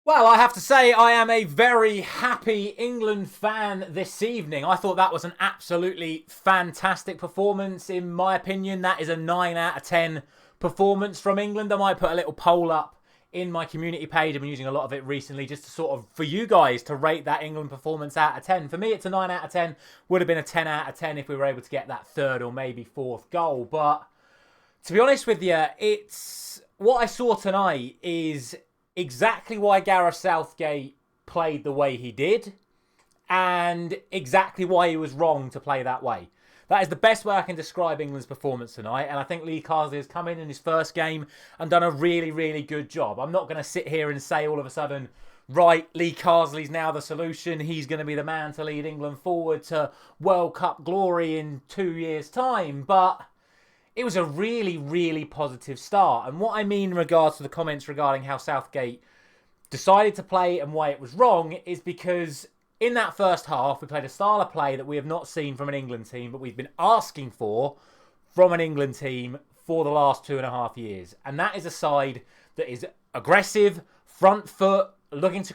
Well, I have to say, I am a very happy England fan this evening. I thought that was an absolutely fantastic performance. In my opinion, that is a 9 out of 10 performance from England. I might put a little poll up in my community page. I've been using a lot of it recently just to sort of, for you guys to rate that England performance out of 10. For me, it's a 9 out of 10. Would have been a 10 out of 10 if we were able to get that third or maybe fourth goal. But to be honest with you, it's what I saw tonight is exactly why Gareth Southgate played the way he did and exactly why he was wrong to play that way. That is the best way I can describe England's performance tonight, and I think Lee Carsley has come in his first game and done a really, really good job. I'm not going to sit here and say all of a sudden, right, Lee Carsley's now the solution. He's going to be the man to lead England forward to World Cup glory in 2 years' time, but it was a really, really positive start. And what I mean in regards to the comments regarding how Southgate decided to play and why it was wrong is because in that first half, we played a style of play that we have not seen from an England team, but we've been asking for from an England team for the last 2.5 years. And that is a side that is aggressive, front foot, looking to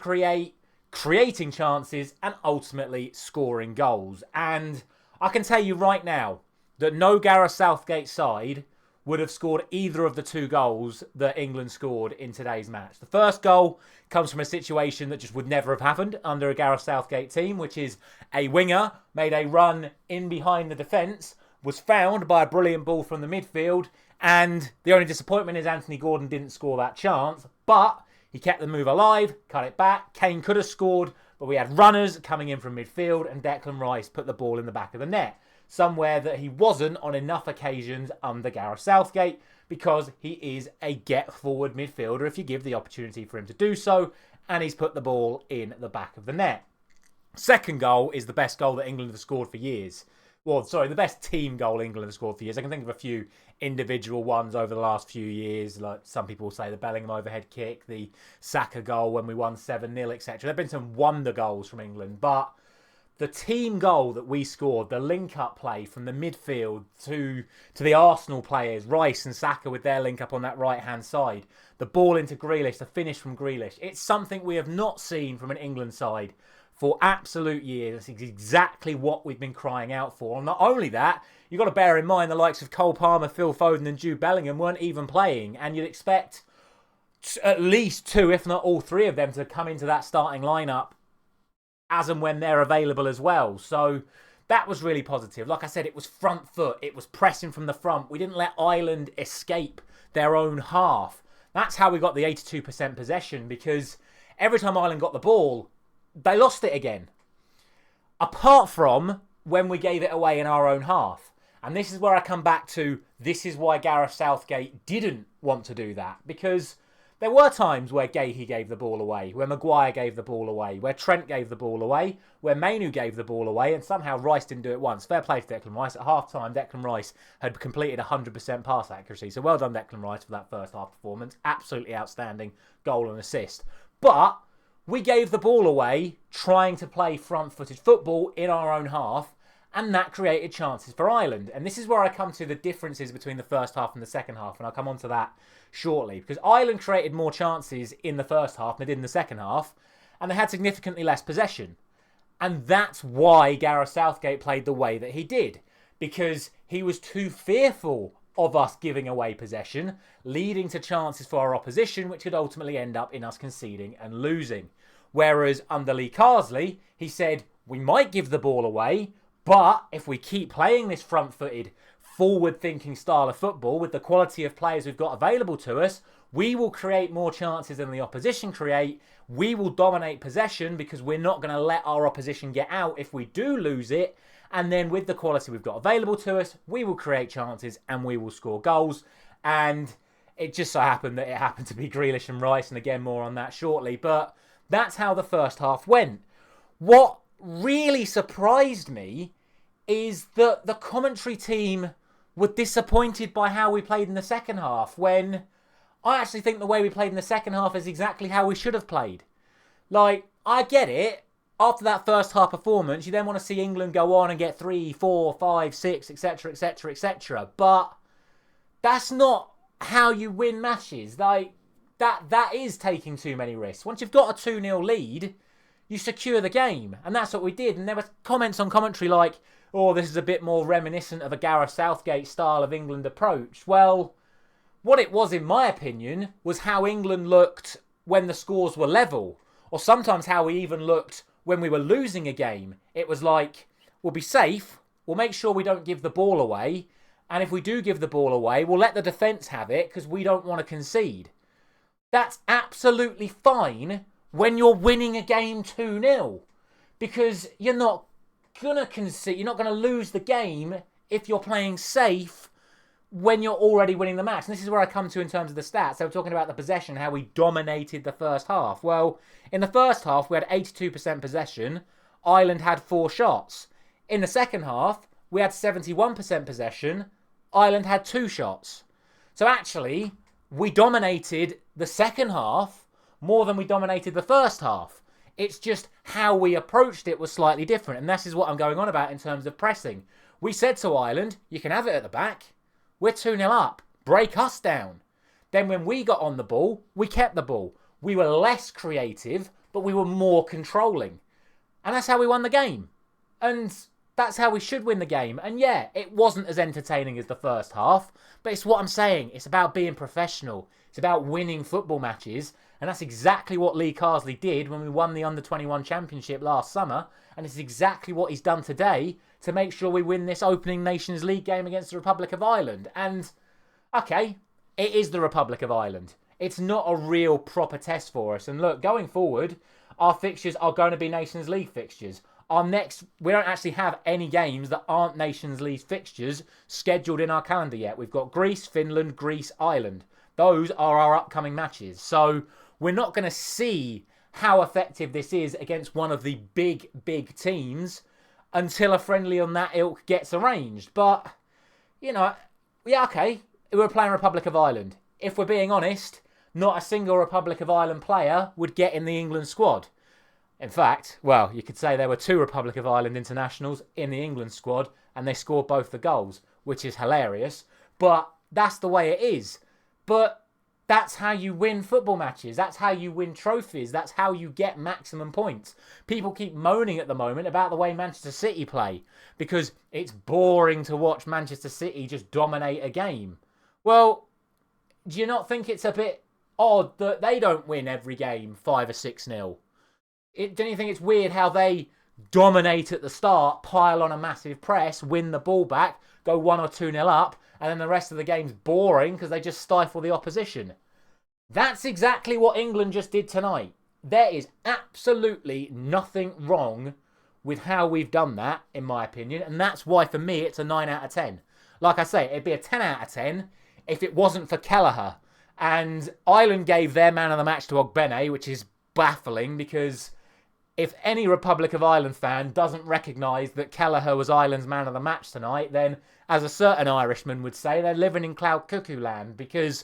creating chances, and ultimately scoring goals. And I can tell you right now that no Gareth Southgate side would have scored either of the two goals that England scored in today's match. The first goal comes from a situation that just would never have happened under a Gareth Southgate team, which is a winger made a run in behind the defence, was found by a brilliant ball from the midfield, and the only disappointment is Anthony Gordon didn't score that chance, but he kept the move alive, cut it back. Kane could have scored, but we had runners coming in from midfield, and Declan Rice put the ball in the back of the net, somewhere that he wasn't on enough occasions under Gareth Southgate, because he is a get-forward midfielder if you give the opportunity for him to do so, and he's put the ball in the back of the net. Second goal is the best goal that England have scored for years. Well, sorry, the best team goal England have scored for years. I can think of a few individual ones over the last few years, like some people say the Bellingham overhead kick, the Saka goal when we won 7-0, etc. There have been some wonder goals from England, but the team goal that we scored, the link-up play from the midfield to the Arsenal players, Rice and Saka with their link-up on that right-hand side, the ball into Grealish, the finish from Grealish, it's something we have not seen from an England side for absolute years. It's exactly what we've been crying out for. And not only that, you've got to bear in mind the likes of Cole Palmer, Phil Foden and Jude Bellingham weren't even playing, and you'd expect at least two, if not all three of them, to come into that starting lineup as and when they're available as well. So that was really positive. Like I said, it was front foot. It was pressing from the front. We didn't let Ireland escape their own half. That's how we got the 82% possession, because every time Ireland got the ball, they lost it again. Apart from when we gave it away in our own half. And this is where I come back to, this is why Gareth Southgate didn't want to do that, because there were times where Gahey gave the ball away, where Maguire gave the ball away, where Trent gave the ball away, where Mainu gave the ball away, and somehow Rice didn't do it once. Fair play to Declan Rice. At half-time, Declan Rice had completed 100% pass accuracy. So well done, Declan Rice, for that first half performance. Absolutely outstanding goal and assist. But we gave the ball away trying to play front-footed football in our own half, and that created chances for Ireland. And this is where I come to the differences between the first half and the second half, and I'll come on to that shortly. Because Ireland created more chances in the first half than they did in the second half, and they had significantly less possession. And that's why Gareth Southgate played the way that he did, because he was too fearful of us giving away possession, leading to chances for our opposition, which could ultimately end up in us conceding and losing. Whereas under Lee Carsley, he said, we might give the ball away, but if we keep playing this front-footed, forward-thinking style of football with the quality of players we've got available to us, we will create more chances than the opposition create. We will dominate possession because we're not going to let our opposition get out if we do lose it. And then with the quality we've got available to us, we will create chances and we will score goals. And it just so happened that it happened to be Grealish and Rice, and again, more on that shortly. But that's how the first half went. What really surprised me is that the commentary team were disappointed by how we played in the second half, when I actually think the way we played in the second half is exactly how we should have played. Like, I get it. After that first half performance, you then want to see England go on and get 3, 4, 5, 6, etc, etc, etc. But that's not how you win matches. Like, that is taking too many risks. Once you've got a 2-0 lead, you secure the game. And that's what we did. And there were comments on commentary like, oh, this is a bit more reminiscent of a Gareth Southgate style of England approach. Well, what it was, in my opinion, was how England looked when the scores were level. Or sometimes how we even looked when we were losing a game. It was like, we'll be safe, we'll make sure we don't give the ball away, and if we do give the ball away, we'll let the defence have it because we don't want to concede. That's absolutely fine when you're winning a game 2-0 because you're not going to concede, you're not going to lose the game if you're playing safe when you're already winning the match. And this is where I come to in terms of the stats. They were talking about the possession, how we dominated the first half. Well, in the first half, we had 82% possession. Ireland had 4 shots. In the second half, we had 71% possession. Ireland had 2 shots. So actually, we dominated the second half more than we dominated the first half. It's just how we approached it was slightly different. And this is what I'm going on about in terms of pressing. We said to Ireland, you can have it at the back. We're 2-0 up. Break us down. Then when we got on the ball, we kept the ball. We were less creative, but we were more controlling. And that's how we won the game. And that's how we should win the game. And yeah, it wasn't as entertaining as the first half, but it's what I'm saying. It's about being professional. It's about winning football matches. And that's exactly what Lee Carsley did when we won the Under-21 Championship last summer. And it's exactly what he's done today to make sure we win this opening Nations League game against the Republic of Ireland. And, okay, it is the Republic of Ireland. It's not a real proper test for us. And look, going forward, our fixtures are going to be Nations League fixtures. We don't actually have any games that aren't Nations League fixtures scheduled in our calendar yet. We've got Greece, Finland, Greece, Ireland. Those are our upcoming matches. So we're not going to see how effective this is against one of the big, big teams until a friendly on that ilk gets arranged. But, you know, yeah, okay, we're playing Republic of Ireland. If we're being honest, not a single Republic of Ireland player would get in the England squad. In fact, well, you could say there were 2 Republic of Ireland internationals in the England squad and they scored both the goals, which is hilarious. But that's the way it is. But that's how you win football matches. That's how you win trophies. That's how you get maximum points. People keep moaning at the moment about the way Manchester City play because it's boring to watch Manchester City just dominate a game. Well, do you not think it's a bit odd that they don't win every game 5 or 6-0? Don't you think it's weird how they dominate at the start, pile on a massive press, win the ball back, go 1 or 2-0 up, and then the rest of the game's boring because they just stifle the opposition? That's exactly what England just did tonight. There is absolutely nothing wrong with how we've done that, in my opinion, and that's why, for me, it's a 9 out of 10. Like I say, it'd be a 10 out of 10 if it wasn't for Kelleher. And Ireland gave their man of the match to Ogbene, which is baffling because if any Republic of Ireland fan doesn't recognise that Kelleher was Ireland's man of the match tonight, then, as a certain Irishman would say, they're living in cloud cuckoo land because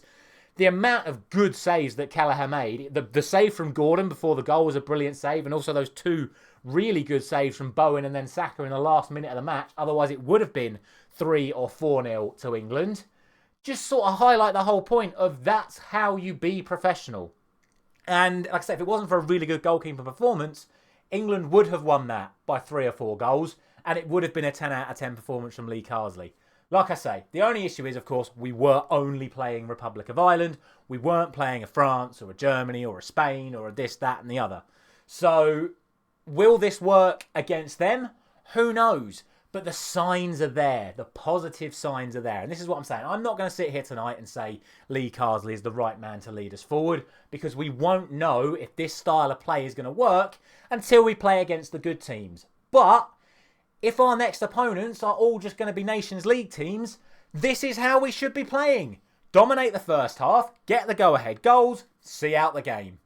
the amount of good saves that Kelleher made, the save from Gordon before the goal was a brilliant save, and also those 2 really good saves from Bowen and then Saka in the last minute of the match, otherwise it would have been 3 or 4-0 to England, just sort of highlight the whole point of that's how you be professional. And like I said, if it wasn't for a really good goalkeeper performance, England would have won that by 3 or 4 goals, and it would have been a 10 out of 10 performance from Lee Carsley. Like I say, the only issue is, of course, we were only playing Republic of Ireland. We weren't playing a France or a Germany or a Spain or a this, that and the other. So, will this work against them? Who knows? But the signs are there. The positive signs are there. And this is what I'm saying. I'm not going to sit here tonight and say Lee Carsley is the right man to lead us forward because we won't know if this style of play is going to work until we play against the good teams. But if our next opponents are all just going to be Nations League teams, this is how we should be playing. Dominate the first half, get the go-ahead goals, see out the game.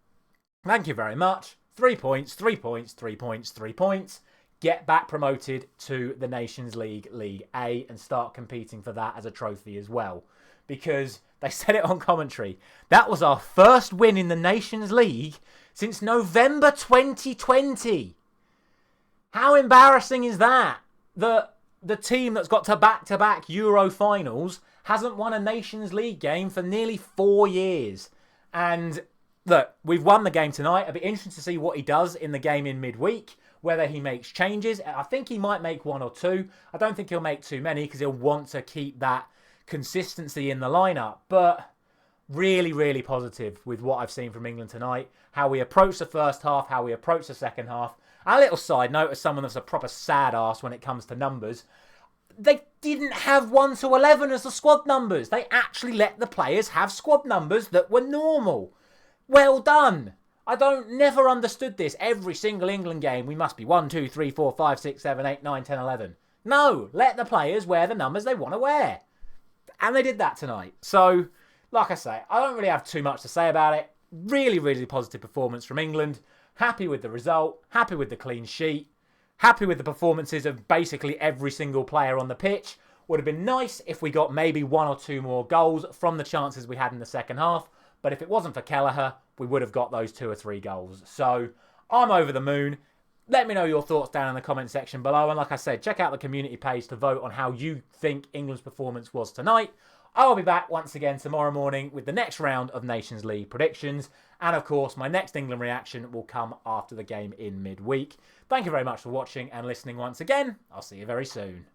Thank you very much. 3 points, 3 points, 3 points, 3 points. Get back promoted to the Nations League, League A, and start competing for that as a trophy as well. Because they said it on commentary. That was our first win in the Nations League since November 2020. How embarrassing is that? The team that's got to back-to-back Euro finals hasn't won a Nations League game for nearly 4 years. And look, we've won the game tonight. It'll be interesting to see what he does in the game in midweek, whether he makes changes. I think he might make one or two. I don't think he'll make too many because he'll want to keep that consistency in the lineup. But really, really positive with what I've seen from England tonight. How we approach the first half, how we approach the second half. A little side note, as someone that's a proper sad ass when it comes to numbers, they didn't have 1 to 11 as the squad numbers. They actually let the players have squad numbers that were normal. Well done. Never understood this. Every single England game, we must be 1, 2, 3, 4, 5, 6, 7, 8, 9, 10, 11. No, let the players wear the numbers they want to wear. And they did that tonight. So, like I say, I don't really have too much to say about it. Really, really positive performance from England. Happy with the result. Happy with the clean sheet. Happy with the performances of basically every single player on the pitch. Would have been nice if we got maybe 1 or 2 more goals from the chances we had in the second half. But if it wasn't for Kelleher, we would have got those 2 or 3 goals. So I'm over the moon. Let me know your thoughts down in the comment section below. And like I said, check out the community page to vote on how you think England's performance was tonight. I'll be back once again tomorrow morning with the next round of Nations League predictions. And of course, my next England reaction will come after the game in midweek. Thank you very much for watching and listening once again. I'll see you very soon.